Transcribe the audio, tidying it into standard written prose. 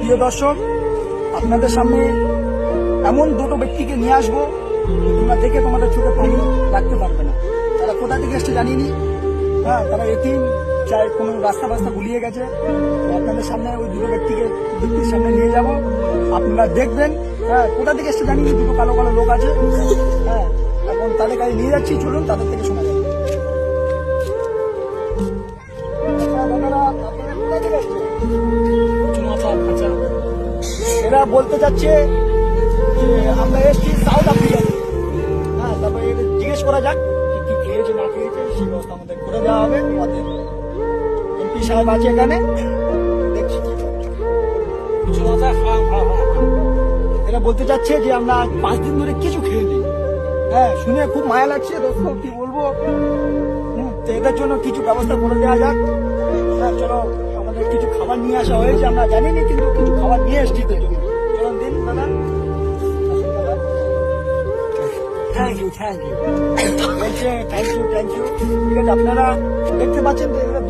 প্রিয় দর্শক, আপনাদের সামনে এমন দুটো ব্যক্তিকে নিয়ে আসবো তোমরা দেখে তোমাদের চোখে পানি রাখতে পারবে না। তারা কোথা থেকে এসছে জানিনি। হ্যাঁ, তারা এতিম, চাই কোনো রাস্তা ফাস্তা গুলিয়ে গেছে। তো আপনাদের সামনে ওই দুটো ব্যক্তির সামনে নিয়ে যাব, আপনারা দেখবেন। হ্যাঁ, কোথা থেকে এসছে জানিনি, দুটো কালো কালো লোক আছে। হ্যাঁ, এখন তাদের কাছে নিয়ে যাচ্ছি, চলুন তাদের থেকে শোনা যাবে। আপনারা কোথা থেকে এসছেন? এরা বলতে চাচ্ছে যে আমরা এসছি সাউথ আফ্রিকা থেকে। হ্যাঁ, তারপরে এদের জিজ্ঞেস করা যাক কি কি খেয়েছে না খেয়েছে, সেই ব্যবস্থা আমাদের করে দেওয়া হবে। আমাদের এমপি সাহেব আছে এখানে, দেখছি কি করে। এরা বলতে চাচ্ছে যে আমরা 5 দিন ধরে কিছু খেয়ে নিই। হ্যাঁ, শুনে খুব মায়া লাগছে দোস্ত, কি বলবো। তো এদের জন্য কিছু ব্যবস্থা করে দেওয়া যাক। হ্যাঁ, চলো, আমাদের কিছু খাবার নিয়ে আসা হয়েছে, আমরা জানিনি কিন্তু কিছু খাবার নিয়ে এসছি। তো চলুন দিন দাদা। থ্যাংক ইউ বলছে, থ্যাংক ইউ। ঠিক আছে, আপনারা দেখতে পাচ্ছেন তো এগুলো